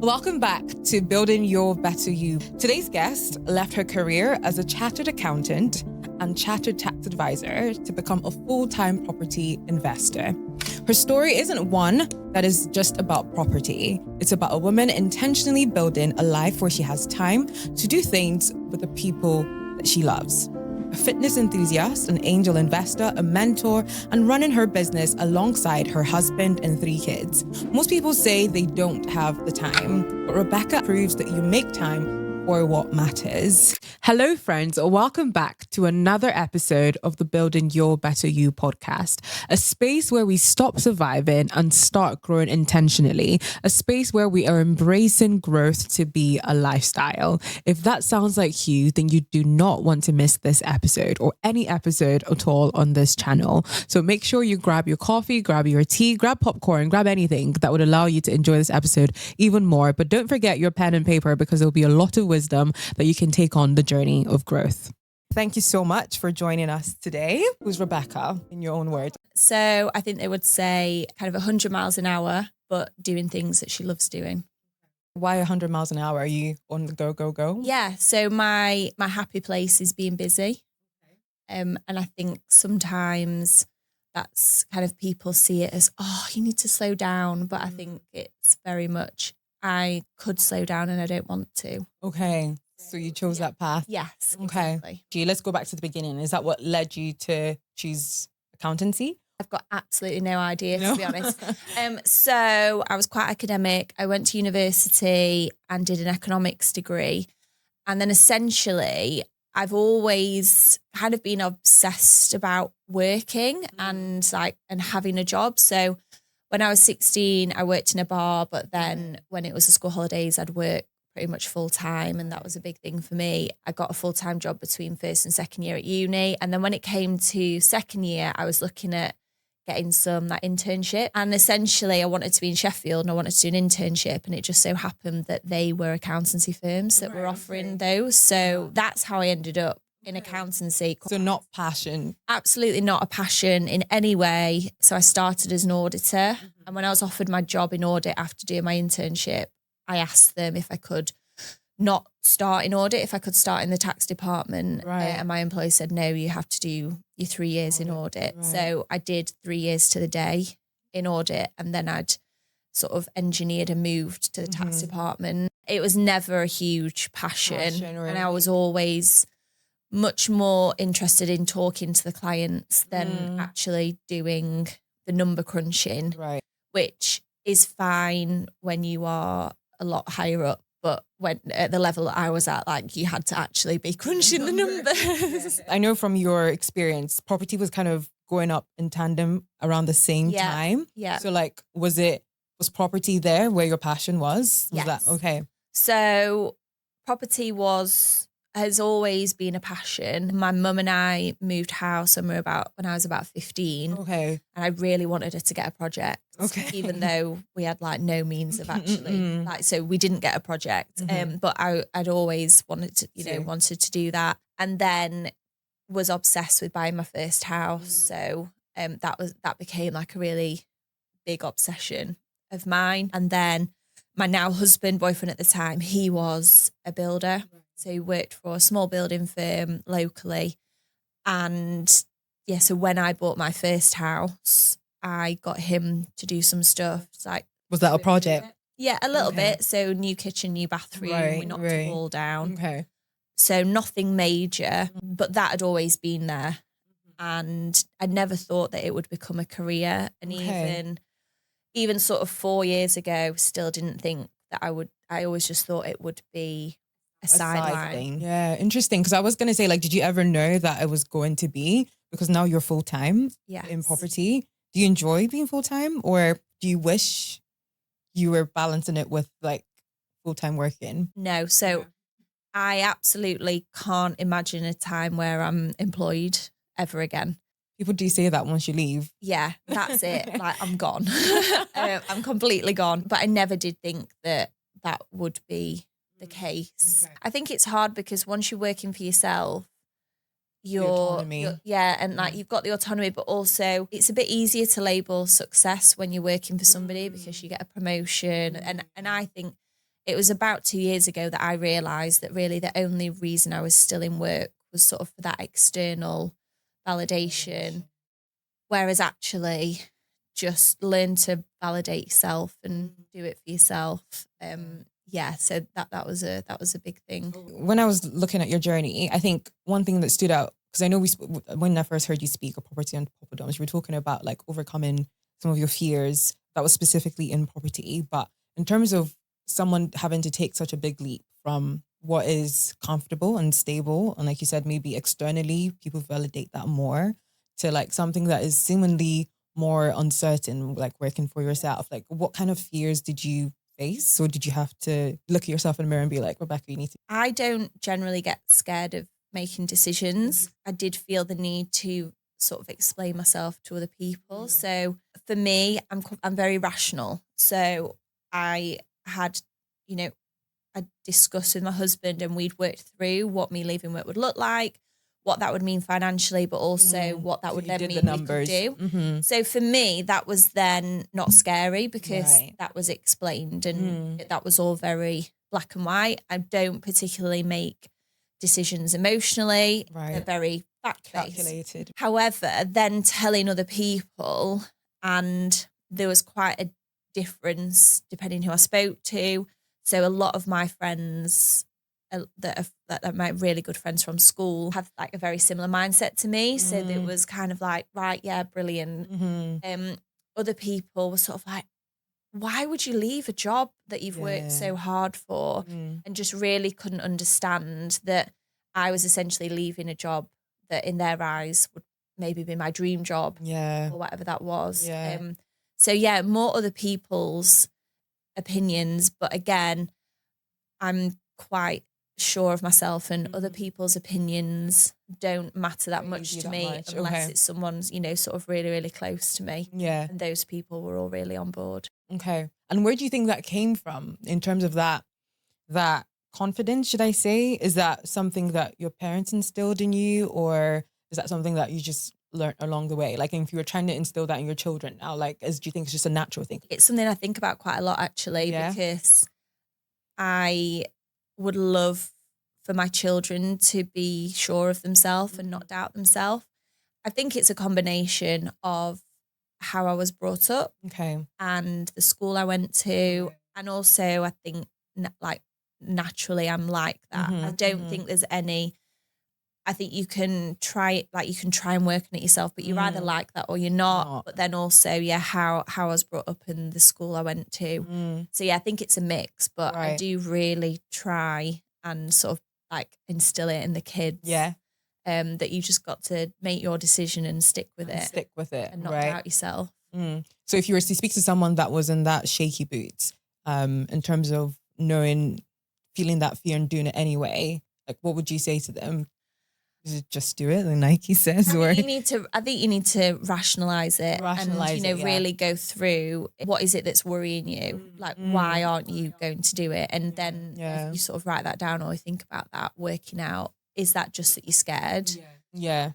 Welcome back to Building Your Better You. Today's guest left her career as a chartered accountant and chartered tax advisor to become a full-time property investor. Her story isn't one that is just about property. It's about a woman intentionally building a life where she has time to do things with the people that she loves. A fitness enthusiast, an angel investor, a mentor, and running her business alongside her husband and 3 kids. Most people say they don't have the time, but Rebecca proves that you make time for what matters. Hello, friends. Welcome back to another episode of the Building Your Better You podcast, a space where we stop surviving and start growing intentionally, a space where we are embracing growth to be a lifestyle. If that sounds like you, then you do not want to miss this episode or any episode at all on this channel. So make sure you grab your coffee, grab your tea, grab popcorn, grab anything that would allow you to enjoy this episode even more. But don't forget your pen and paper because there'll be a lot of wisdom that you can take on the journey of growth. Thank you so much for joining us today. Who's Rebecca, in your own words? So I think they would say kind of 100 miles an hour, but doing things that she loves doing. Why 100 miles an hour? Are you on the go? Yeah. So my happy place is being busy. And I think sometimes that's kind of people see it as, oh, you need to slow down. But I think it's very much, I could slow down and I don't want to. Okay. So you chose that path? Yes. Okay. Exactly. Let's go back to the beginning. Is that what led you to choose accountancy? I've got absolutely no idea, to be honest. So I was quite academic. I went to university and did an economics degree. And then essentially, I've always kind of been obsessed about working and having a job. So when I was 16, I worked in a bar, but then when it was the school holidays, I'd work pretty much full time. And that was a big thing for me. I got a full-time job between first and second year at uni. And then when it came to second year, I was looking at getting some internship. And essentially I wanted to be in Sheffield and I wanted to do an internship. And it just so happened that they were accountancy firms that were offering those. So that's how I ended up in accountancy. So not passion. Absolutely not a passion in any way. So I started as an auditor. And when I was offered my job in audit after doing my internship, I asked them if I could not start in audit, if I could start in the tax department. Right. And my employer said, no, you have to do your 3 years in audit. Right. So I did 3 years to the day in audit. And then I'd sort of engineered and moved to the tax department. It was never a huge passion and I was always much more interested in talking to the clients than actually doing the number crunching, right? Which is fine when you are a lot higher up. But when at the level that I was at, you had to actually be crunching the numbers. I know from your experience, property was kind of going up in tandem around the same time. Yeah. So was property there where your passion was? Yes. That okay? So property has always been a passion. My mum and I moved house when I was about 15. Okay. And I really wanted her to get a project. Okay. Even though we had no means of actually so we didn't get a project. But I'd always wanted to do that. And then was obsessed with buying my first house. So that became a really big obsession of mine. And then my now boyfriend at the time, he was a builder. So he worked for a small building firm locally. And so when I bought my first house, I got him to do some stuff. Was that a project? Yeah, a little bit. So new kitchen, new bathroom. We knocked a wall down. Okay. So nothing major, but that had always been there. And I never thought that it would become a career. And even sort of 4 years ago, still didn't think that I would. I always just thought it would be a sideline. Yeah, interesting. Because I was going to say, did you ever know that it was going to be? Because now you're full time in property. Do you enjoy being full time, or do you wish you were balancing it with full time working? No. So I absolutely can't imagine a time where I'm employed ever again. People do say that once you leave. Yeah, that's it. I'm gone. I'm completely gone. But I never did think that would be the case. Okay. I think it's hard because once you're working for yourself, you've got the autonomy, but also it's a bit easier to label success when you're working for somebody because you get a promotion. And I think it was about 2 years ago that I realised that really the only reason I was still in work was sort of for that external validation. Whereas actually just learn to validate yourself and do it for yourself. So that was a big thing. When I was looking at your journey, I think one thing that stood out, because I know when I first heard you speak of property and poppadoms, you were talking about like overcoming some of your fears that was specifically in property. But in terms of someone having to take such a big leap from what is comfortable and stable, and like you said, maybe externally people validate that more, to like something that is seemingly more uncertain, like working for yourself, like what kind of fears did you face? Or did you have to look at yourself in the mirror and be like, Rebecca, you need to... I don't generally get scared of making decisions. I did feel the need to sort of explain myself to other people. So for me, I'm very rational. So I had, I discussed with my husband and we'd worked through what me leaving work would look like, what that would mean financially, but also what that would then mean we could do. Mm-hmm. So for me, that was then not scary because that was explained and that was all very black and white. I don't particularly make decisions emotionally. They're very fact-based. Calculated. However, then telling other people, and there was quite a difference depending who I spoke to. So a lot of my friends that are my really good friends from school have like a very similar mindset to me. So it was kind of like, right, yeah, brilliant. Other people were sort of like, why would you leave a job that you've worked so hard for? And just really couldn't understand that I was essentially leaving a job that in their eyes would maybe be my dream job or whatever that was. More other people's opinions. But again, I'm quite sure of myself and other people's opinions don't matter that much to me unless it's someone's, sort of really, really close to me. And those people were all really on board. Okay. And where do you think that came from in terms of that confidence, should I say? Is that something that your parents instilled in you, or is that something that you just learned along the way? Like if you were trying to instill that in your children now, do you think it's just a natural thing? It's something I think about quite a lot actually, because I would love for my children to be sure of themselves and not doubt themselves. I think it's a combination of how I was brought up and the school I went to. And also I think naturally I'm like that. I don't think there's any, I think you can try and work on it yourself, but you're either like that or you're not. But then also, how I was brought up in the school I went to. So I think it's a mix, but I do really try and sort of like instill it in the kids. That you just got to make your decision and stick with it. And not doubt yourself. So if you were to speak to someone that was in that shaky boots, in terms of feeling that fear and doing it anyway, like what would you say to them? Is it just do it, like Nike says? I think you need to rationalize it and really go through what is it that's worrying you? Like why aren't you going to do it? And then if you sort of write that down or think about that, working out, is that just that you're scared?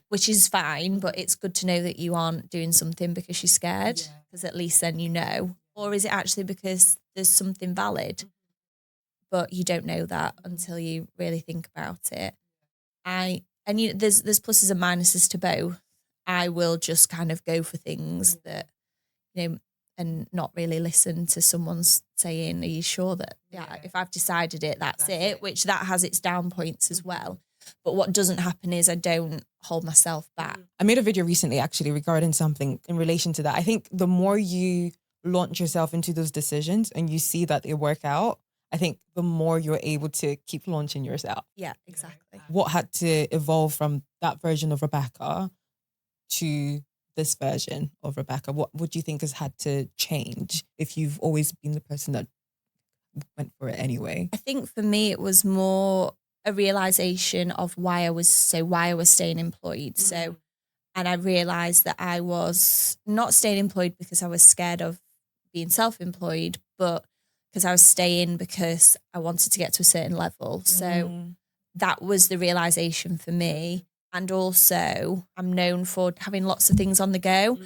Which is fine, but it's good to know that you aren't doing something because you're scared, because at least then you know. Or is it actually because there's something valid, but you don't know that until you really think about it? There's pluses and minuses to both. I will just kind of go for things that, and not really listen to someone's saying, are you sure that, if I've decided it, that's it, which that has its down points as well. But what doesn't happen is I don't hold myself back. I made a video recently actually regarding something in relation to that. I think the more you launch yourself into those decisions and you see that they work out, I think the more you're able to keep launching yourself. Yeah, exactly. What had to evolve from that version of Rebecca to this version of Rebecca? What would you think has had to change if you've always been the person that went for it anyway? I think for me, it was more a realization of why I was staying employed. So, and I realized that I was not staying employed because I was scared of being self-employed, but because I was staying because I wanted to get to a certain level. So that was the realization for me. And also I'm known for having lots of things on the go,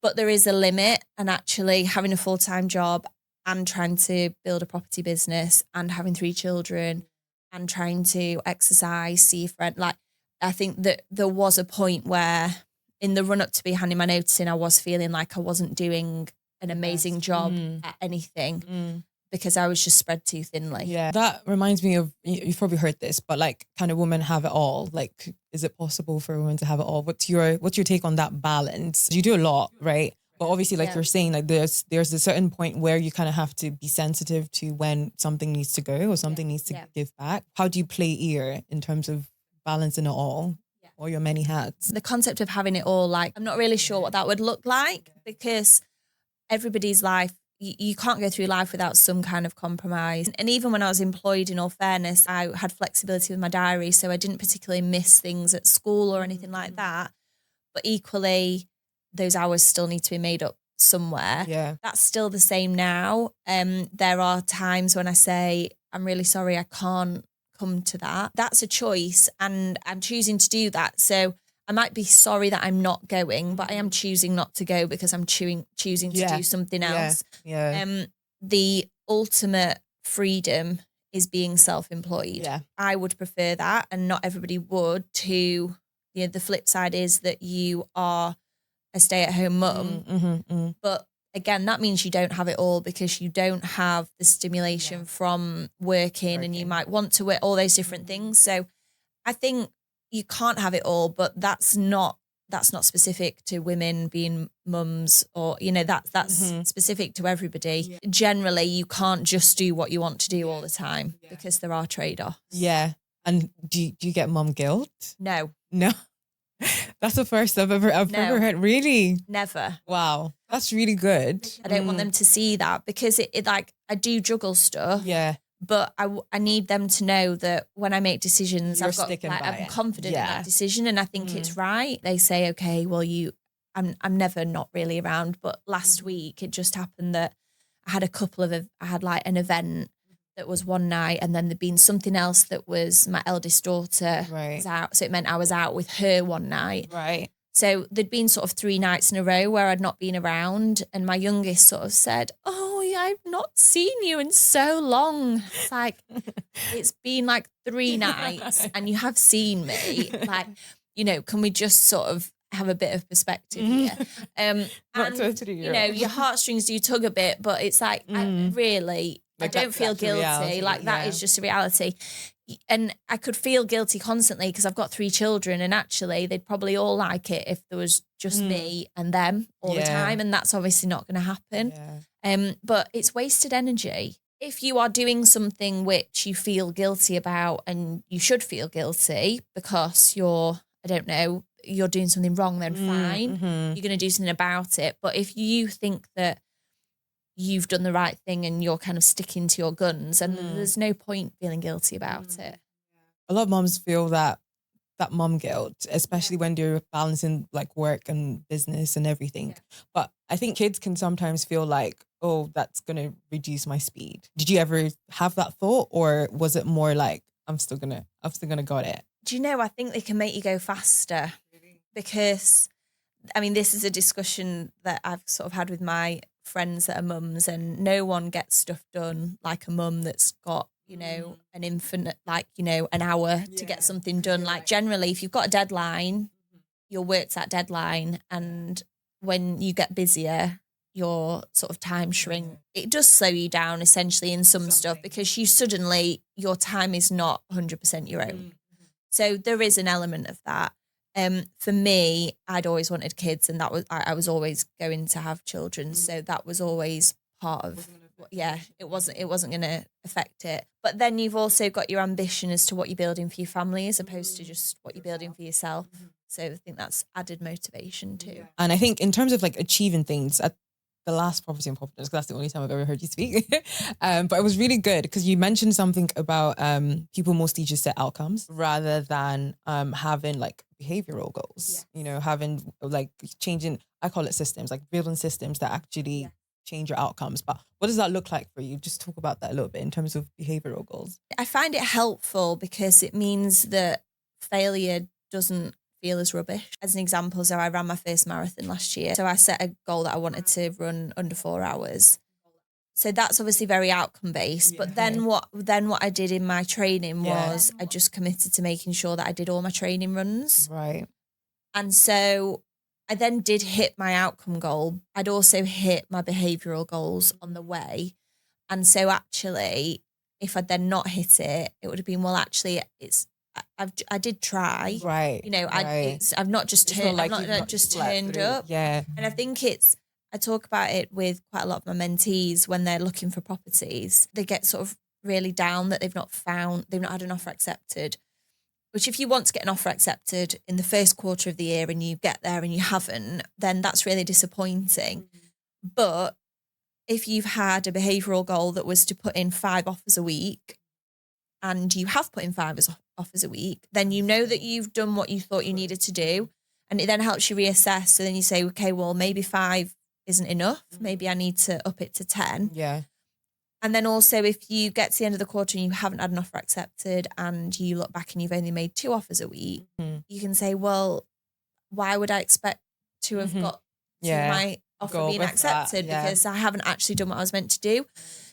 but there is a limit. And actually having a full-time job and trying to build a property business and having 3 children and trying to exercise, see a friend. Like, I think that there was a point where in the run up to be handing my notice in, I was feeling like I wasn't doing an amazing job at anything because I was just spread too thinly. Yeah, that reminds me of, you've probably heard this, but like, kind of women have it all. Like, is it possible for women to have it all? What's your take on that balance? You do a lot, right? But obviously, like you're saying, like there's a certain point where you kind of have to be sensitive to when something needs to go or something needs to give back. How do you play ear in terms of balancing it all or your many hats? The concept of having it all, like, I'm not really sure what that would look like because everybody's life, you can't go through life without some kind of compromise. And even when I was employed, in all fairness, I had flexibility with my diary, so I didn't particularly miss things at school or anything like that. But equally, those hours still need to be made up somewhere. Yeah. That's still the same now. There are times when I say, I'm really sorry, I can't come to that. That's a choice and I'm choosing to do that. So I might be sorry that I'm not going, but I am choosing not to go because I'm choosing to do something else. Yeah. The ultimate freedom is being self-employed. Yeah. I would prefer that, and not everybody would. The flip side is that you are a stay-at-home mum, but again, that means you don't have it all because you don't have the stimulation from working, and you might want to work, all those different things. So I think you can't have it all, but that's not specific to women being mums, or that's specific to everybody. Generally, you can't just do what you want to do all the time because there are trade-offs. Yeah. And do you get mum guilt? No. That's the first I've ever heard. Really? Never. Wow. That's really good. I don't want them to see that because it like, I do juggle stuff. Yeah. But I need them to know that when I make decisions, I'm confident in that decision, and I think it's right. They say, okay, well, I'm never not really around. But last week it just happened that I had like an event that was one night, and then there'd been something else that was my eldest daughter was out. So it meant I was out with her one night. Right. So there'd been sort of 3 nights in a row where I'd not been around, and my youngest sort of said, "Oh, yeah, I've not seen you in so long." It's like, it's been like 3 nights and you have seen me. Like, can we just sort of have a bit of perspective here? Your heartstrings do tug a bit, but it's like, I don't feel guilty. Reality, like that is just a reality. And I could feel guilty constantly because I've got 3 children, and actually they'd probably all like it if there was just me and them all the time. And that's obviously not going to happen. Yeah. But it's wasted energy. If you are doing something which you feel guilty about, and you should feel guilty because you're doing something wrong, then fine. You're going to do something about it. But if you think that you've done the right thing and you're kind of sticking to your guns, and there's no point feeling guilty about it. A lot of moms feel that mom guilt, especially when they're balancing like work and business and everything. But I think kids can sometimes feel like, oh, that's going to reduce my speed. Did you ever have that thought, or was it more like, I'm still gonna got it? Do you know, I think they can make you go faster because, I mean, this is a discussion that I've sort of had with my friends that are mums, and no one gets stuff done like a mum that's got, an infant, like, an hour to get something done. Like, generally, if you've got a deadline, you'll work to that deadline. And when you get busier, your sort of time shrink. It does slow you down essentially in some stuff because your time is not 100% your own. So there is an element of that. For me, I'd always wanted kids, and I was always going to have children. So that was always part of, it wasn't going to affect it. But then you've also got your ambition as to what you're building for your family as opposed to just what you're building for yourself. So I think that's added motivation too. And I think in terms of like achieving things, at the last Property and Populace, that's the only time I've ever heard you speak. But it was really good because you mentioned something about people mostly just set outcomes rather than having like behavioral goals, having like changing, I call it systems, like building systems that actually change your outcomes. But what does that look like for you? Just talk about that a little bit in terms of behavioral goals. I find it helpful because it means that failure doesn't feel as rubbish. As an example, so I ran my first marathon last year. So I set a goal that I wanted to run under 4 hours. So that's obviously very outcome based. But then what I did in my training was I just committed to making sure that I did all my training runs. Right. And so I then did hit my outcome goal. I'd also hit my behavioural goals on the way. And so actually, if I'd then not hit it, it would have been, well, actually, I did try. Right. You know, right. I've not just turned, like I've not just turned up. Yeah. And I think I talk about it with quite a lot of my mentees when they're looking for properties. They get sort of really down that they've not had an offer accepted. Which if you want to get an offer accepted in the first quarter of the year and you get there and you haven't, then that's really disappointing. But if you've had a behavioural goal that was to put in 5 offers a week and you have put in 5 offers a week, then you know that you've done what you thought you needed to do. And it then helps you reassess. So then you say, okay, well, maybe 5 isn't enough. Maybe I need to up it to 10. Yeah. And then also if you get to the end of the quarter and you haven't had an offer accepted and you look back and you've only made 2 offers a week, you can say, well, why would I expect to have got to my offer being accepted because I haven't actually done what I was meant to do.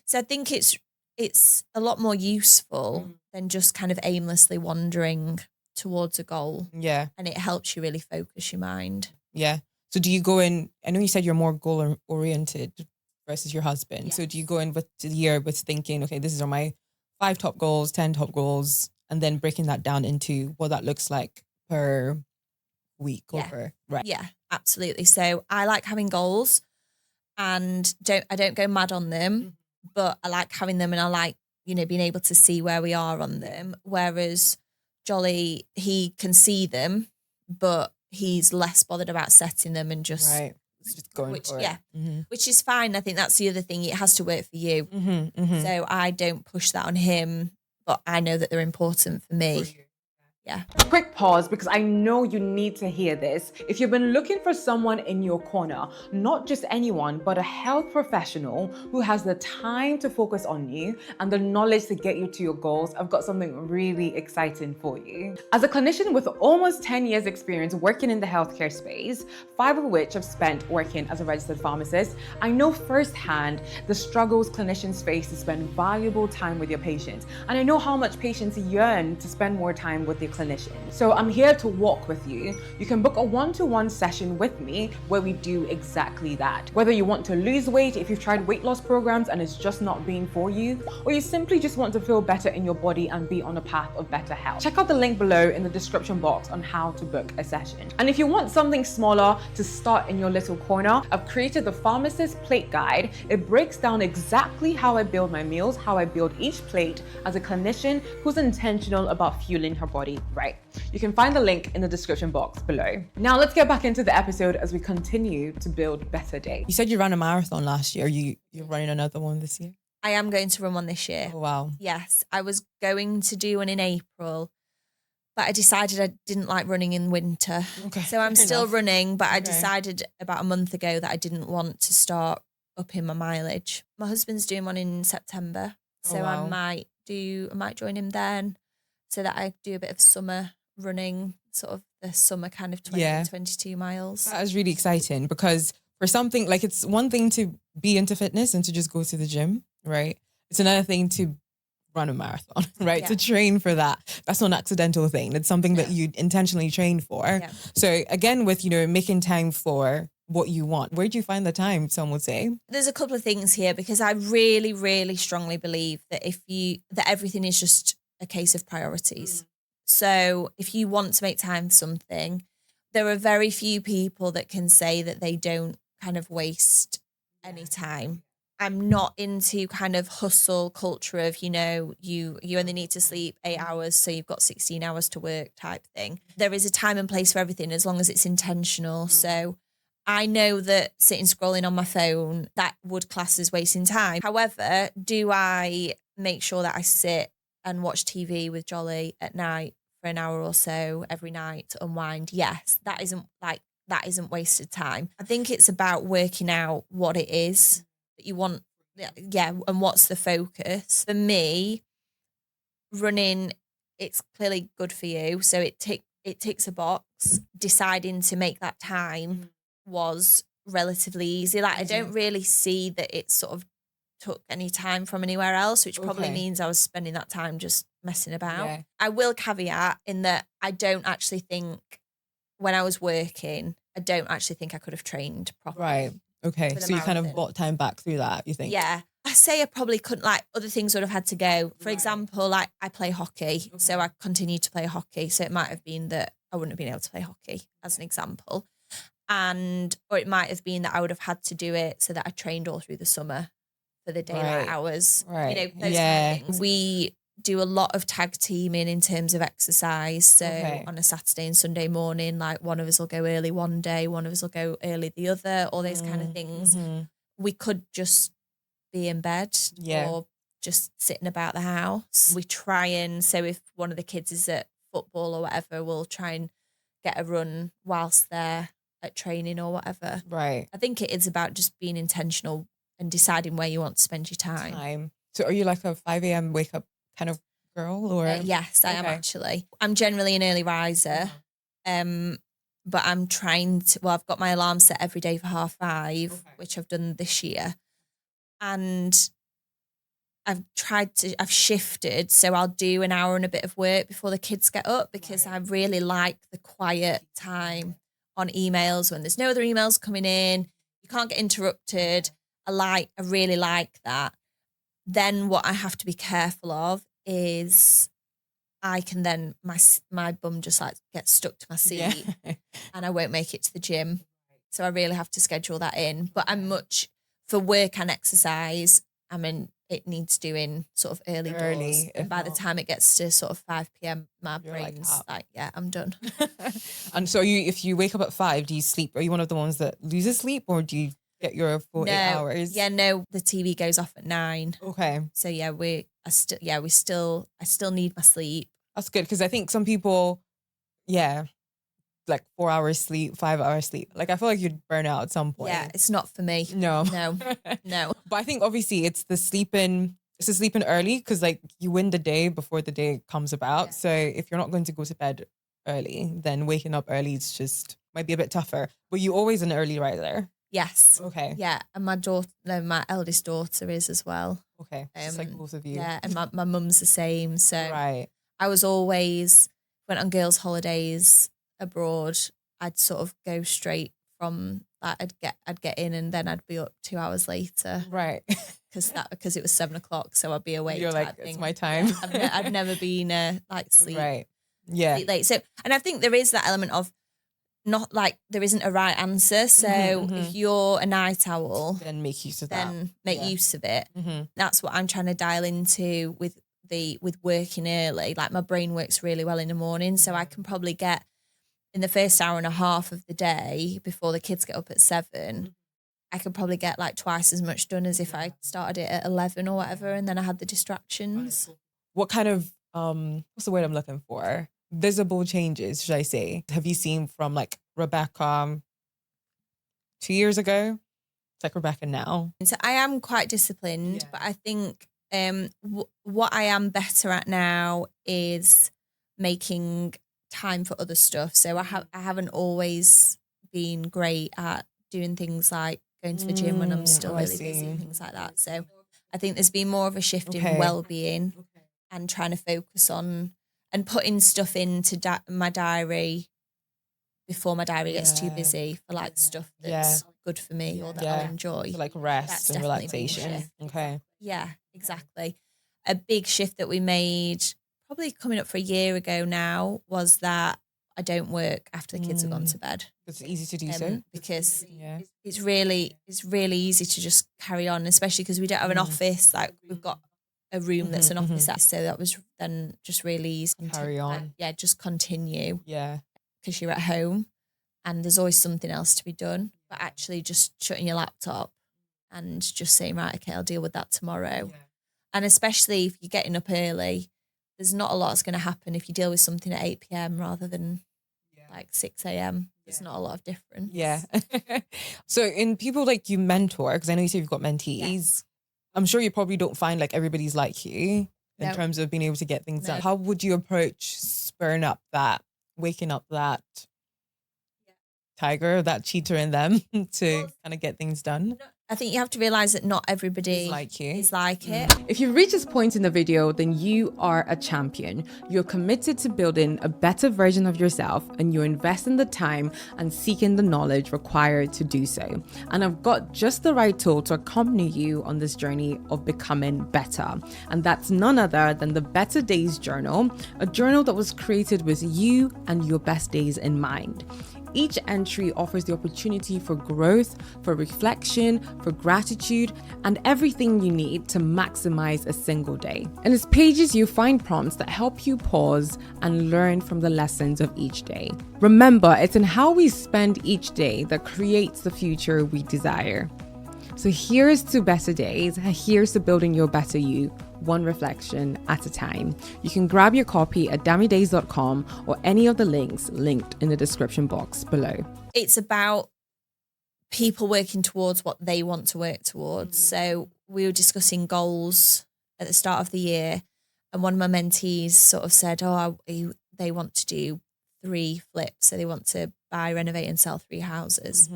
So I think it's a lot more useful than just kind of aimlessly wandering towards a goal. Yeah. And it helps you really focus your mind. Yeah. So do you go in, I know you said you're more goal oriented versus your husband. Yes. So do you go in with the year with thinking, okay, this are my 5 top goals, 10 top goals, and then breaking that down into what that looks like per week or per, right? Yeah, absolutely. So I like having goals and I don't go mad on them, but I like having them and I like, being able to see where we are on them. Whereas Jolly, he can see them, but he's less bothered about setting them and just going for it. Which is fine. I think that's the other thing. It has to work for you. So I don't push that on him, but I know that they're important for me. Yeah. Quick pause because I know you need to hear this. If you've been looking for someone in your corner, not just anyone, but a health professional who has the time to focus on you and the knowledge to get you to your goals, I've got something really exciting for you. As a clinician with almost 10 years experience working in the healthcare space, 5 of which I've spent working as a registered pharmacist, I know firsthand the struggles clinicians face to spend valuable time with your patients. And I know how much patients yearn to spend more time with their clinician. So I'm here to walk with you. You can book a one-to-one session with me where we do exactly that. Whether you want to lose weight, if you've tried weight loss programs and it's just not being for you, or you simply just want to feel better in your body and be on a path of better health. Check out the link below in the description box on how to book a session. And if you want something smaller to start in your little corner, I've created the Pharmacist Plate Guide. It breaks down exactly how I build my meals, how I build each plate as a clinician who's intentional about fueling her body right. You can find the link in the description box below. Now let's get back into the episode as we continue to build better days. You said you ran a marathon last year. You're running another one this year? I am going to run one this year. Oh, wow. Yes, I was going to do one in April, but I decided I didn't like running in winter. Okay. So I'm still running, but I decided about a month ago that I didn't want to start upping my mileage. My husband's doing one in September, so I might join him then, so that I do a bit of summer running, sort of the summer kind of 22 miles. That is really exciting because for something like, it's one thing to be into fitness and to just go to the gym, right? It's another thing to run a marathon, right? Yeah. To train for that. That's not an accidental thing. It's something that you intentionally train for. Yeah. So again, with, making time for what you want, where do you find the time, some would say? There's a couple of things here because I really, really strongly believe that that everything is just a case of priorities. So if you want to make time for something, there are very few people that can say that they don't kind of waste any time. I'm not into kind of hustle culture of, you only need to sleep 8 hours, so you've got 16 hours to work type thing. There is a time and place for everything as long as it's intentional. So I know that sitting scrolling on my phone, that would class as wasting time. However, do I make sure that I sit and watch TV with Jolly at night for an hour or so every night to unwind? Yes, that isn't wasted time. I think it's about working out what it is that you want, and what's the focus. For me, running, it's clearly good for you, so it ticks a box. Deciding to make that time was relatively easy. Like, I don't really see that it's sort of took any time from anywhere else, which probably means I was spending that time just messing about. Yeah. I will caveat in that I don't actually think when I was working, I don't actually think I could have trained properly. Right. Okay. for the So you kind of marathon. got time back through that, you think? Yeah. I say I probably couldn't, like other things would have had to go. For example, like I play hockey. So I continued to play hockey. So it might have been that I wouldn't have been able to play hockey as an example. Or it might have been that I would have had to do it so that I trained all through the summer for the daylight hours. Right. You know, those kind of things. We do a lot of tag teaming in terms of exercise. So on a Saturday and Sunday morning, like one of us will go early one day, one of us will go early the other, all those kind of things. We could just be in bed or just sitting about the house. We try and, so if one of the kids is at football or whatever, we'll try and get a run whilst they're at training or whatever. Right. I think it is about just being intentional and deciding where you want to spend your time. So are you like a 5 a.m. wake up kind of girl or? Yes, I am actually. I'm generally an early riser. But I'm trying to, I've got my alarm set every day for 5:30, which I've done this year. And I've shifted. So I'll do an hour and a bit of work before the kids get up because I really like the quiet time on emails when there's no other emails coming in. You can't get interrupted. I really like that. Then what I have to be careful of is I can then, my bum just like gets stuck to my seat and I won't make it to the gym. So I really have to schedule that in. But I'm much, for work and exercise, I mean, it needs doing sort of early doors. And by the time it gets to sort of 5 p.m, my brain's like, yeah, I'm done. And so if you wake up at 5, do you sleep? Are you one of the ones that loses sleep or do you get your full 8 hours? Yeah, no, the TV goes off at 9. Okay. So yeah, I still need my sleep. That's good because I think some people, like 4 hours sleep, 5 hours sleep. Like I feel like you'd burn out at some point. Yeah, it's not for me. No. No. But I think obviously it's the sleeping early because like you win the day before the day comes about. Yeah. So if you're not going to go to bed early, then waking up early is just might be a bit tougher. But you always an early riser. Yes. Okay. Yeah, and my eldest daughter is as well. Okay. Just like both of you. Yeah, and my mum's the same. So right. I was always, went on girls' holidays abroad, I'd sort of go straight from that. I'd get in and then I'd be up 2 hours later. Right. Because it was 7 o'clock, so I'd be awake. You're like, it's my time. I've never been like sleep. Right. Yeah. Sleep late. So, and I think there is that element of not like there isn't a right answer. So if you're a night owl, then make use of that. Then make use of it. That's what I'm trying to dial into with working early. Like my brain works really well in the morning, so I can probably get in the first hour and a half of the day before the kids get up at 7. I could probably get like twice as much done as if I started it at 11 or whatever, and then I had the distractions. What kind of what's the word I'm looking for? Visible changes, should I say? Have you seen from like Rebecca 2 years ago? It's like Rebecca now. So I am quite disciplined, but I think what I am better at now is making time for other stuff. So I haven't always been great at doing things like going to the gym when I'm still really busy and things like that. So I think there's been more of a shift in well-being and trying to focus on and putting stuff into my diary before my diary gets too busy for like stuff that's good for me or that I'll enjoy. So like rest and relaxation. Okay. Yeah, exactly. A big shift that we made probably coming up for a year ago now was that I don't work after the kids have gone to bed. It's easy to do so because it's really easy to just carry on, especially because we don't have an office. Like we've got a room that's an office, so that was then just really easy to carry on. Just continue. Yeah, because you're at home and there's always something else to be done. But actually, just shutting your laptop and just saying, right, okay, I'll deal with that tomorrow. Yeah. And especially if you're getting up early, there's not a lot that's going to happen if you deal with something at 8 p.m. rather than like 6 a.m. There's not a lot of difference. Yeah. So in people like you mentor, because I know you say you've got mentees, I'm sure you probably don't find like everybody's like you in terms of being able to get things done. How would you approach spurring up that, waking up that tiger, that cheater in them to kind of get things done? I think you have to realize that not everybody Is like you. is like it. If you've reached this point in the video, then you are a champion. You're committed to building a better version of yourself, and you're investing the time and seeking the knowledge required to do so. And I've got just the right tool to accompany you on this journey of becoming better. And that's none other than the Better Days Journal, a journal that was created with you and your best days in mind. Each entry offers the opportunity for growth, for reflection, for gratitude, and everything you need to maximize a single day. In its pages, you find prompts that help you pause and learn from the lessons of each day. Remember, it's in how we spend each day that creates the future we desire. So here's to better days. Here's to building your better you, one reflection at a time. You can grab your copy at damidays.com or any of the links linked in the description box below. It's about people working towards what they want to work towards. So we were discussing goals at the start of the year, and one of my mentees sort of said, they want to do 3 flips. So they want to buy, renovate and sell 3 houses.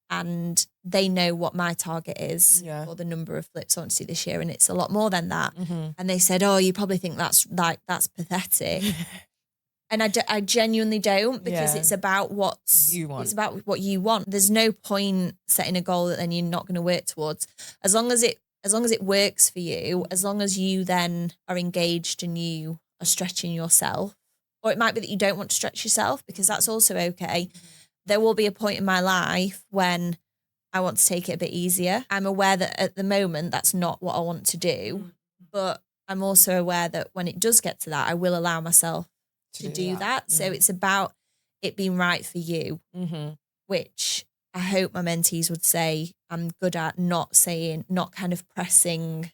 And they know what my target is for the number of flips I want to do this year, and it's a lot more than that. And they said, "Oh, you probably think that's pathetic," and I genuinely don't, because it's about what you want. It's about what you want. There's no point setting a goal that then you're not going to work towards. As long as it works for you, as long as you then are engaged and you are stretching yourself, or it might be that you don't want to stretch yourself, because that's also okay. There will be a point in my life when I want to take it a bit easier. I'm aware that at the moment that's not what I want to do, but I'm also aware that when it does get to that, I will allow myself to do that. So it's about it being right for you, which I hope my mentees would say I'm good at, not kind of pressing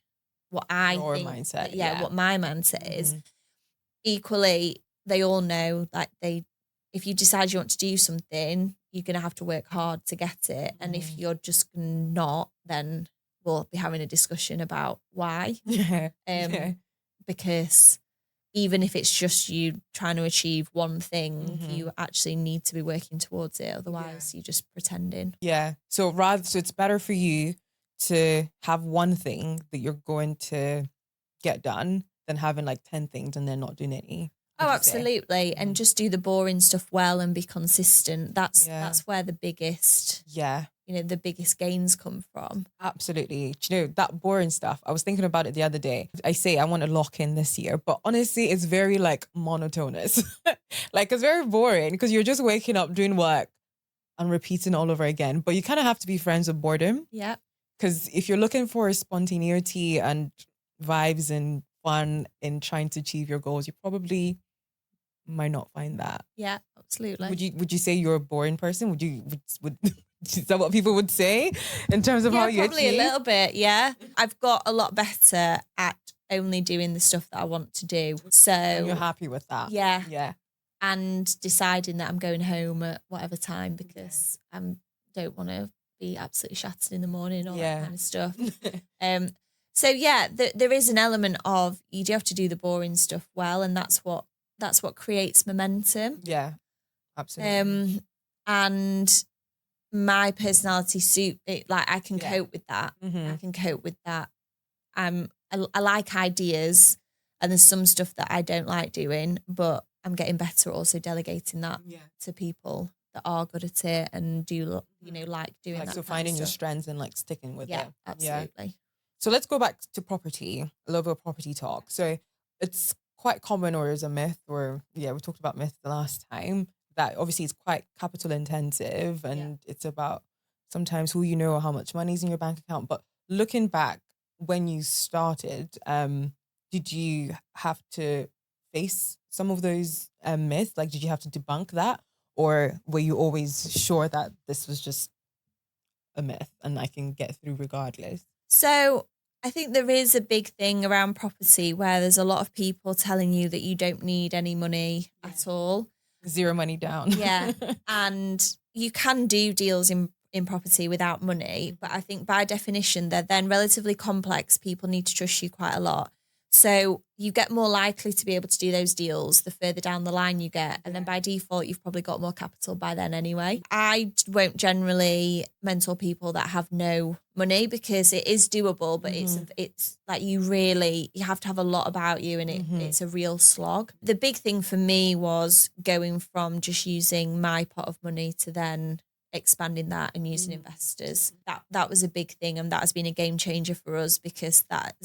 what I Your think, mindset, what my mindset is. Equally, they all know that if you decide you want to do something, you're going to have to work hard to get it. And if you're just not, then we'll be having a discussion about why. Because even if it's just you trying to achieve one thing, you actually need to be working towards it. Otherwise, you're just pretending. Yeah. So it's better for you to have one thing that you're going to get done than having like 10 things and then not doing any. Oh, absolutely. And just do the boring stuff well and be consistent. That's where the biggest, the biggest gains come from. Absolutely. Do you know, that boring stuff, I was thinking about it the other day. I say I want to lock in this year, but honestly, it's very like monotonous. Like it's very boring because you're just waking up, doing work and repeating all over again. But you kind of have to be friends with boredom. Yeah. Because if you're looking for spontaneity and vibes and fun in trying to achieve your goals, you probably might not find that. Yeah, absolutely. Would you say you're a boring person? Would is that what people would say in terms of how you probably achieve? a little bit, yeah. I've got a lot better at only doing the stuff that I want to do. So And you're happy with that? Yeah. Yeah. And deciding that I'm going home at whatever time because I don't want to be absolutely shattered in the morning, all that kind of stuff. So yeah, there is an element of you do have to do the boring stuff well, and that's what creates momentum. Yeah, absolutely. And my personality suit it. Like I can cope with that. Mm-hmm. I can cope with that. I like ideas, and there's some stuff that I don't like doing, but I'm getting better at also delegating that to people that are good at it and do like doing that. So finding your strengths and like sticking with it. Yeah, absolutely. So let's go back to property, a little bit of property talk. So it's quite common, or is a myth, or we talked about myth the last time, that obviously it's quite capital intensive and it's about sometimes who you know or how much money's in your bank account. But looking back when you started, did you have to face some of those myths? Like, did you have to debunk that? Or were you always sure that this was just a myth and I can get through regardless? So I think there is a big thing around property where there's a lot of people telling you that you don't need any money at all. Zero money down. Yeah. And you can do deals in property without money. But I think by definition, they're then relatively complex. People need to trust you quite a lot. So you get more likely to be able to do those deals the further down the line you get. And then by default, you've probably got more capital by then anyway. I won't generally mentor people that have no money because it is doable, but it's like you have to have a lot about you, and it's a real slog. The big thing for me was going from just using my pot of money to then expanding that and using investors. That was a big thing, and that has been a game changer for us because that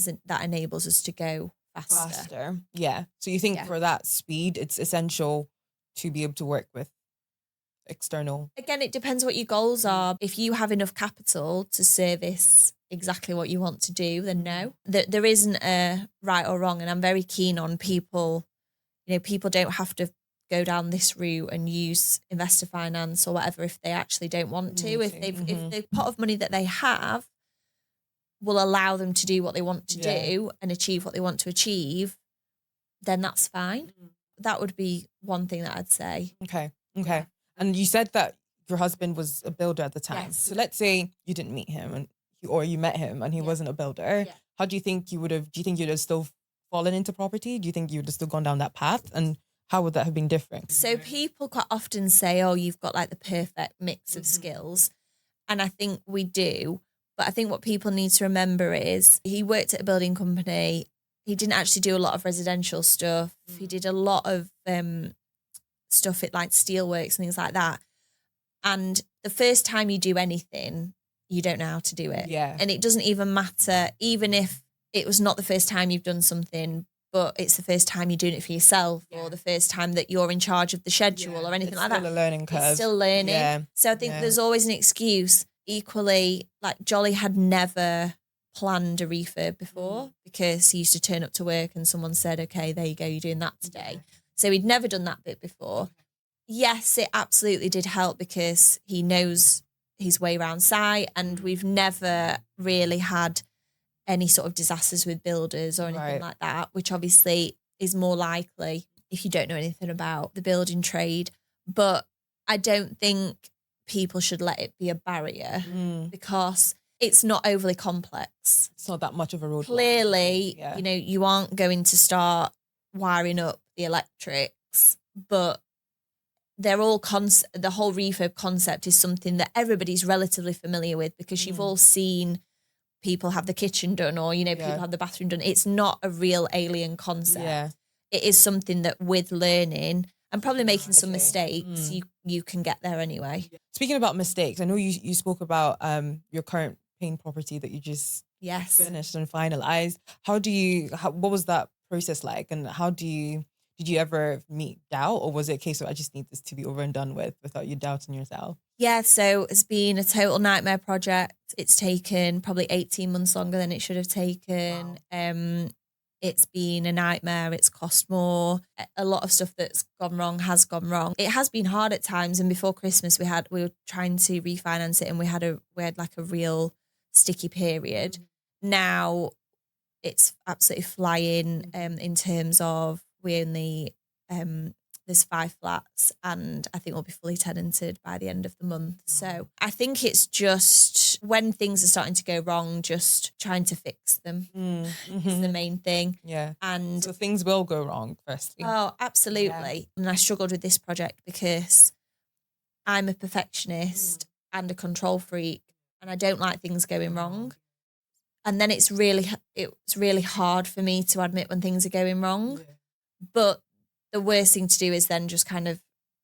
enables us to go faster. Yeah. So you think for that speed, it's essential to be able to work with external. Again, it depends what your goals are. If you have enough capital to service exactly what you want to do, then no. There isn't a right or wrong, and I'm very keen on people. People don't have to go down this route and use investor finance or whatever if they actually don't want to. If the pot of money that they have will allow them to do what they want to do and achieve what they want to achieve, then that's fine. That would be one thing that I'd say. Okay. And you said that your husband was a builder at the time. Yes. So let's say you didn't meet him or you met him and he wasn't a builder. Yeah. How do you think you'd have still fallen into property? Do you think you would have still gone down that path? And how would that have been different? So people quite often say, oh, you've got like the perfect mix of skills. And I think we do. But I think what people need to remember is he worked at a building company. He didn't actually do a lot of residential stuff. He did a lot of stuff at like steelworks and things like that. And the first time you do anything, you don't know how to do it. Yeah. And it doesn't even matter, even if it was not the first time you've done something, but it's the first time you're doing it for yourself or the first time that you're in charge of the schedule or anything like that. It's still a learning curve. It's still learning. Yeah. So I think there's always an excuse. Equally, like Jolly had never planned a refurb before because he used to turn up to work and someone said, okay, there you go, you're doing that today. So he'd never done that bit before. Yes, it absolutely did help because he knows his way around site, and we've never really had any sort of disasters with builders or anything like that, which obviously is more likely if you don't know anything about the building trade. But I don't think people should let it be a barrier because it's not overly complex. It's not that much of a roadblock. Clearly, you aren't going to start wiring up the electrics, but they're all the whole refurb concept is something that everybody's relatively familiar with because you've all seen people have the kitchen done or, people have the bathroom done. It's not a real alien concept. Yeah. It is something that with learning and probably making some mistakes, you can get there anyway. Speaking about mistakes, I know you spoke about your current paying property that you just finished and finalized. What was that process like? And did you ever meet doubt, or was it a case of I just need this to be over and done with without you doubting yourself? Yeah, so it's been a total nightmare project. It's taken probably 18 months longer than it should have taken. Wow. It's been a nightmare. It's cost more. A lot of stuff that's gone wrong has gone wrong. It has been hard at times. And before Christmas, we were trying to refinance it, and we had like a real sticky period. Now it's absolutely flying in terms of we only there's 5 flats, and I think we'll be fully tenanted by the end of the month. So I think it's just when things are starting to go wrong, just trying to fix them is the main thing. Yeah. And so things will go wrong firstly. Oh, absolutely. Yeah. And I struggled with this project because I'm a perfectionist and a control freak, and I don't like things going wrong. And then it's really hard for me to admit when things are going wrong. Yeah. But the worst thing to do is then just kind of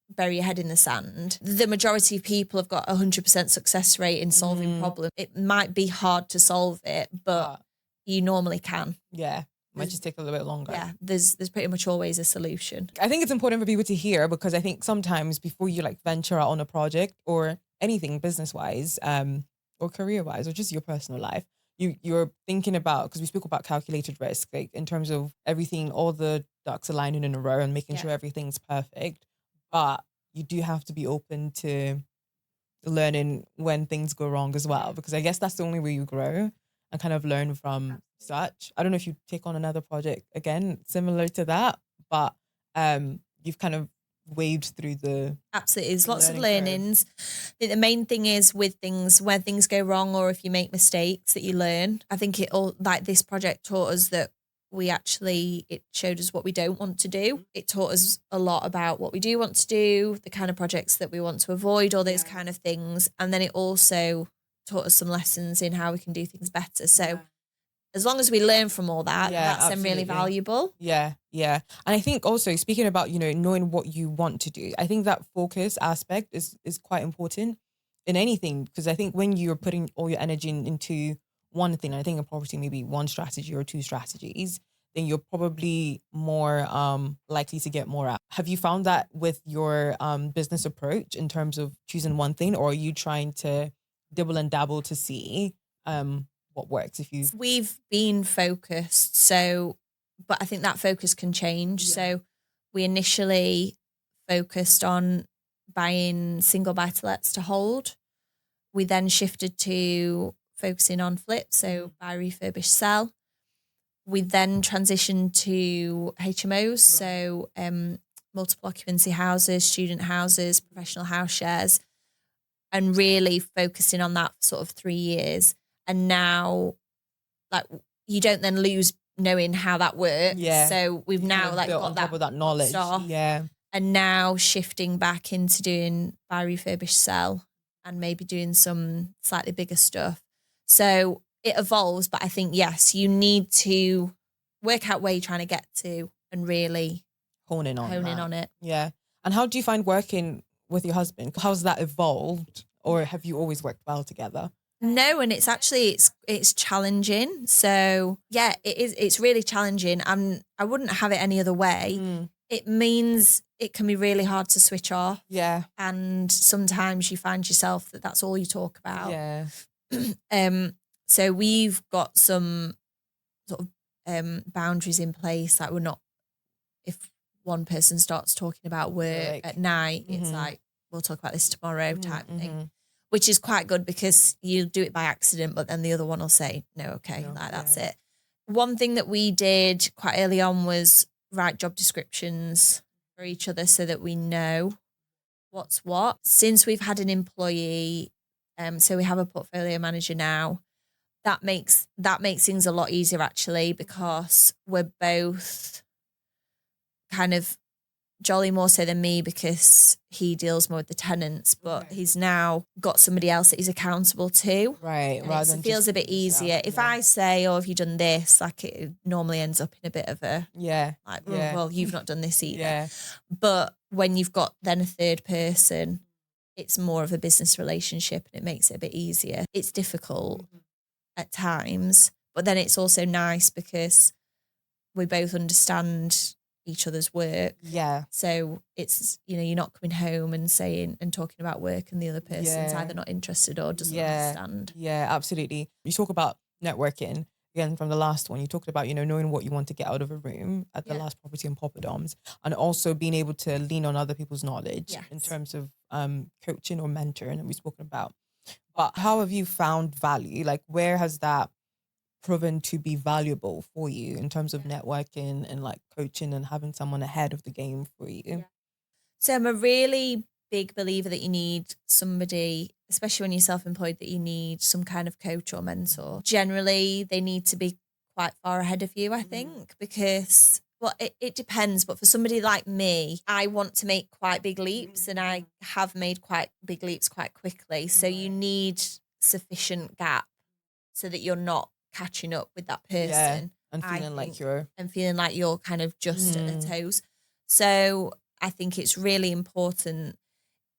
bury your head in the sand. The majority of people have got 100% success rate in solving problems. It might be hard to solve it, but you normally can. Yeah. Might just take a little bit longer. Yeah, there's pretty much always a solution. I think it's important for people to hear, because I think sometimes before you venture out on a project or anything business-wise or career-wise or just your personal life, you're thinking about, because we spoke about calculated risk, in terms of everything, all the ducks aligning in a row and making sure everything's perfect. But you do have to be open to learning when things go wrong as well, because I guess that's the only way you grow and kind of learn from such. I don't know if you take on another project again, similar to that, but you've kind of waved through the... Absolutely. There's lots of learnings. I think the main thing is with things, where things go wrong or if you make mistakes, that you learn. I think this project taught us that it showed us what we don't want to do. It taught us a lot about what we do want to do, the kind of projects that we want to avoid, all those kind of things. And then it also taught us some lessons in how we can do things better. So as long as we learn from all that, that's then really valuable. Yeah. And I think also speaking about, knowing what you want to do, I think that focus aspect is quite important in anything, because I think when you're putting all your energy into one thing, I think in property, maybe one strategy or two strategies, then you're probably more likely to get more out. Have you found that with your business approach in terms of choosing one thing, or are you trying to dibble and dabble to see what works? We've been focused, but I think that focus can change. So we initially focused on buying single buy-to-lets to hold. We then shifted to focusing on flips, so buy, refurbish, sell. We then transitioned to HMOs, so multiple occupancy houses, student houses, professional house shares, and really focusing on that for sort of 3 years. And now, like, you don't then lose knowing how that works. Yeah. So we've now got on top of that knowledge. Stuff, and now shifting back into doing buy, refurbish, sell, and maybe doing some slightly bigger stuff. So it evolves, but I think, yes, you need to work out where you're trying to get to and really hone in on it. Yeah. And how do you find working with your husband? How's that evolved? Or have you always worked well together? No, and it's actually, it's challenging. So yeah, it's really challenging. And I wouldn't have it any other way. It means it can be really hard to switch off. Yeah. And sometimes you find yourself that's all you talk about. Yeah. So we've got some sort of boundaries in place. Like, we're not, if one person starts talking about work at night, it's like, we'll talk about this tomorrow type thing, which is quite good because you do it by accident, but then the other one will say, no, okay, that's it. One thing that we did quite early on was write job descriptions for each other so that we know what's what. Since we've had an employee, so we have a portfolio manager now, that makes things a lot easier actually, because we're both kind of Jolly more so than me because he deals more with the tenants, but he's now got somebody else that he's accountable to. Right. It feels a bit easier. If I say, oh, have you done this? Like, it normally ends up in a bit of a, well, you've not done this either. Yeah. But when you've got then a third person, it's more of a business relationship and it makes it a bit easier. It's difficult at times, but then it's also nice because we both understand each other's work. Yeah. So it's, you're not coming home and saying and talking about work and the other person's either not interested or doesn't understand. Yeah, absolutely. You talk about networking again from the last one. You talked about, knowing what you want to get out of a room at the last property in Poppadoms, and also being able to lean on other people's knowledge in terms of coaching or mentoring that we've spoken about. But how have you found value? Like, where has that proven to be valuable for you in terms of networking and like coaching and having someone ahead of the game for you? So I'm a really big believer that you need somebody, especially when you're self-employed, that you need some kind of coach or mentor. Generally, they need to be quite far ahead of you, I think, because, well, it depends. But for somebody like me, I want to make quite big leaps, and I have made quite big leaps quite quickly. So you need sufficient gap so that you're not catching up with that person and feeling like you're kind of just at the toes. So I think it's really important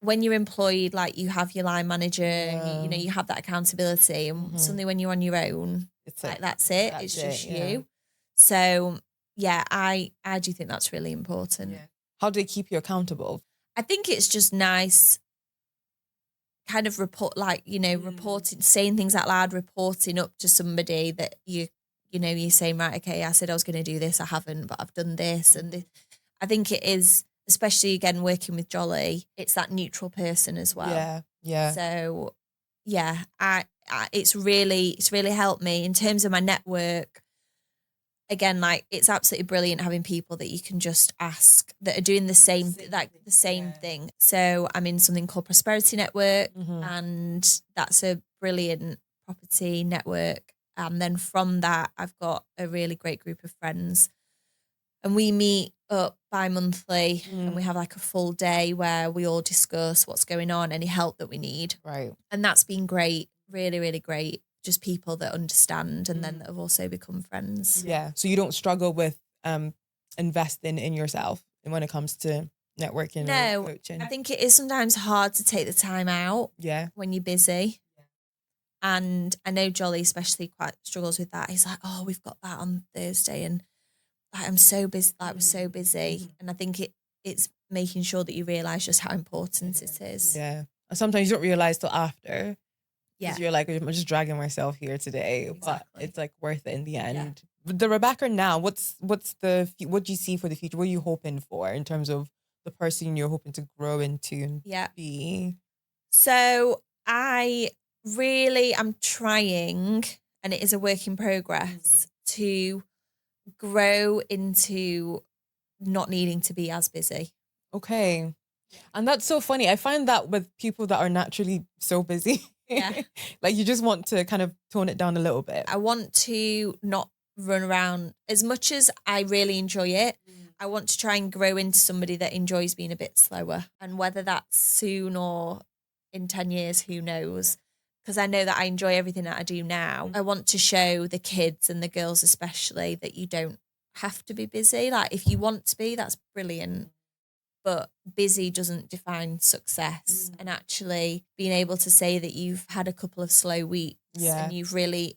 when you're employed, like, you have your line manager and you have that accountability, and suddenly when you're on your own, it's like that's it. It's just you. So I do think that's really important. How do they keep you accountable? I think it's just nice kind of reporting, saying things out loud, reporting up to somebody that you're saying, right, okay, I said I was going to do this, I haven't, but I've done this. And this. I think it is, especially again, working with Jolly, it's that neutral person as well. Yeah. So it's really helped me in terms of my network. Again, like, it's absolutely brilliant having people that you can just ask that are doing the same thing. So I'm in something called Prosperity Network, and that's a brilliant property network And then from that, I've got a really great group of friends. And we meet up bi-monthly and we have like a full day where we all discuss what's going on, any help that we need. Right. And that's been great, really, really great. Just people that understand and then that have also become friends. Yeah. So you don't struggle with investing in yourself when it comes to networking or coaching? I think it is sometimes hard to take the time out when you're busy. And I know Jolly especially quite struggles with that. He's like, oh, we've got that on Thursday and like, I'm so busy, like we're so busy. And I think it's making sure that you realise just how important it is. Yeah. And sometimes you don't realise till after. Yeah. Because you're like, I'm just dragging myself here today. Exactly. But it's like worth it in the end. Yeah. The Rebecca now, what do you see for the future? What are you hoping for in terms of the person you're hoping to grow into and be? So I really am trying, and it is a work in progress, to grow into not needing to be as busy. Okay. And that's so funny. I find that with people that are naturally so busy. Yeah. Like you just want to kind of tone it down a little bit. I want to not run around as much as I really enjoy it. I want to try and grow into somebody that enjoys being a bit slower. And whether that's soon or in 10 years, who knows? Because I know that I enjoy everything that I do now. I want to show the kids and the girls especially that you don't have to be busy. Like if you want to be, that's brilliant. But busy doesn't define success. And actually being able to say that you've had a couple of slow weeks and you've really,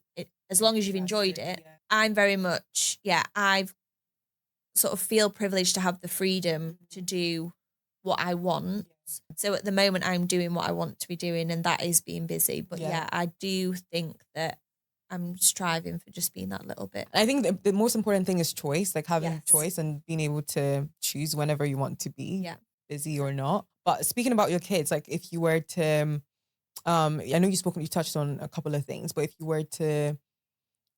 as long as you've enjoyed it, I'm very much, I've sort of feel privileged to have the freedom to do what I want. So at the moment I'm doing what I want to be doing and that is being busy. But I do think that I'm striving for just being that little bit. I think the most important thing is choice, like having choice and being able to choose whenever you want to be busy or not. But speaking about your kids, like if you were to, I know you touched on a couple of things, but if you were to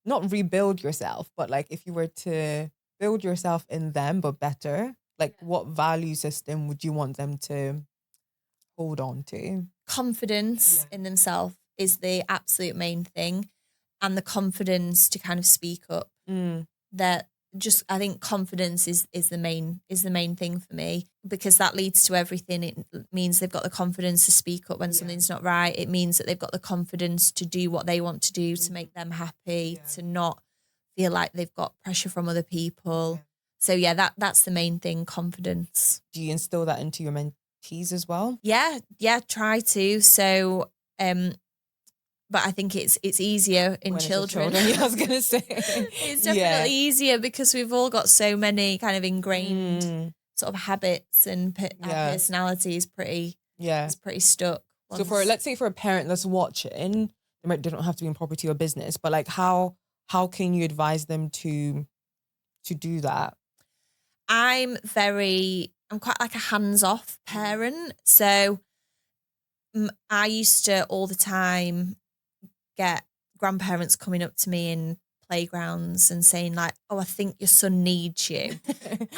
not rebuild yourself, but like if you were to build yourself in them, but better, like what value system would you want them to hold on to? Confidence in themselves is the absolute main thing. And the confidence to kind of speak up. That just, I think confidence is the main thing for me, because that leads to everything. It means they've got the confidence to speak up when something's not right. It means that they've got the confidence to do what they want to do to make them happy, to not feel like they've got pressure from other people. So that's the main thing, confidence. Do you instill that into your mentees as well? Yeah, try to. So, but I think it's easier in children. I was going to say. It's definitely easier because we've all got so many kind of ingrained sort of habits and our personality is pretty stuck. So let's say for a parent that's watching, they don't have to be in property or business, but like how can you advise them to do that? I'm quite like a hands-off parent. So I used to all the time get grandparents coming up to me in playgrounds and saying like, oh, I think your son needs you.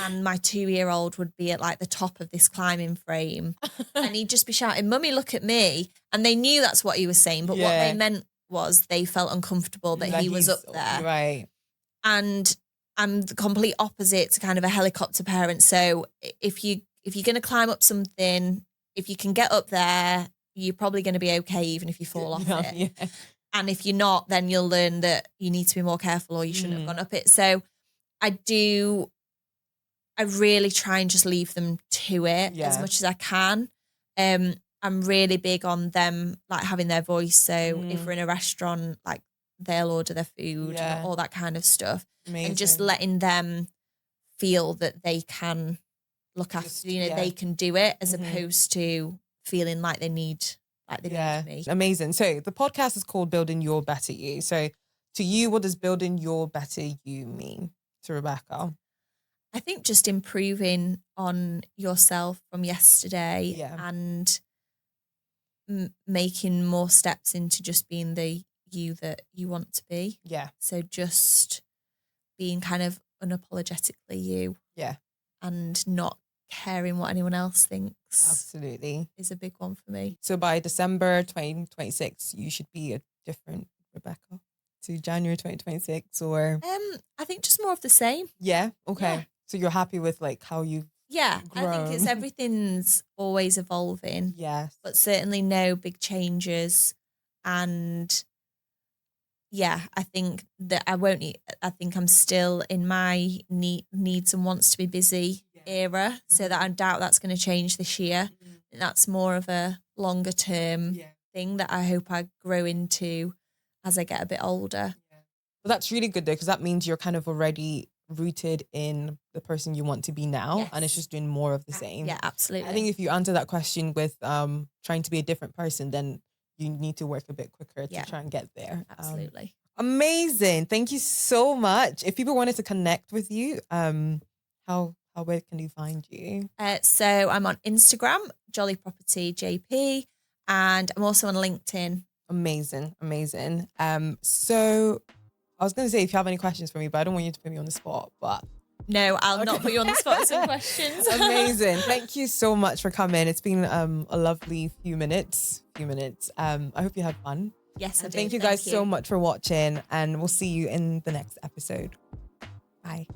And my 2-year-old would be at like the top of this climbing frame and he'd just be shouting, Mummy, look at me. And they knew that's what he was saying. But what they meant was they felt uncomfortable that he was up there. Right. And I'm the complete opposite to kind of a helicopter parent. So if you're going to climb up something, if you can get up there, you're probably going to be okay even if you fall off it. Yeah. And if you're not, then you'll learn that you need to be more careful or you shouldn't have gone up it. So I really try and just leave them to it as much as I can. I'm really big on them like having their voice. So if we're in a restaurant, like they'll order their food and all that kind of stuff. Amazing. And just letting them feel that they can look after, they can do it as opposed to feeling like they need me. Amazing. So the podcast is called Building Your Better You. So to you, what does building your better you mean to Rebecca? I think just improving on yourself from yesterday and making more steps into just being the you that you want to be. Yeah. So just being kind of unapologetically you. Yeah. And not caring what anyone else thinks. Absolutely. Is a big one for me. So by December 2026, you should be a different Rebecca. to January 2026 or? I think just more of the same. Yeah. Okay. Yeah. So you're happy with like how you? Yeah, I think it's Grown. everything's always evolving. Yes. But certainly no big changes. And yeah, I think that I think I'm still in my needs and wants to be busy era. So that I doubt that's going to change this year. That's more of a longer term thing that I hope I grow into as I get a bit older. Well, that's really good though, because that means you're kind of already rooted in the person you want to be now, and it's just doing more of the same. Yeah, absolutely. I think if you answer that question with trying to be a different person, then you need to work a bit quicker to try and get there. Absolutely. Amazing. Thank you so much. If people wanted to connect with you, where can you find you? So I'm on Instagram, Jolly Property JP, and I'm also on LinkedIn. Amazing. So I was going to say if you have any questions for me, but I don't want you to put me on the spot. But no, I'll not put you on the spot with some questions. Amazing. Thank you so much for coming. It's been a lovely few minutes. I hope you had fun. Yes, I did. Thank you guys so much for watching, and we'll see you in the next episode. Bye.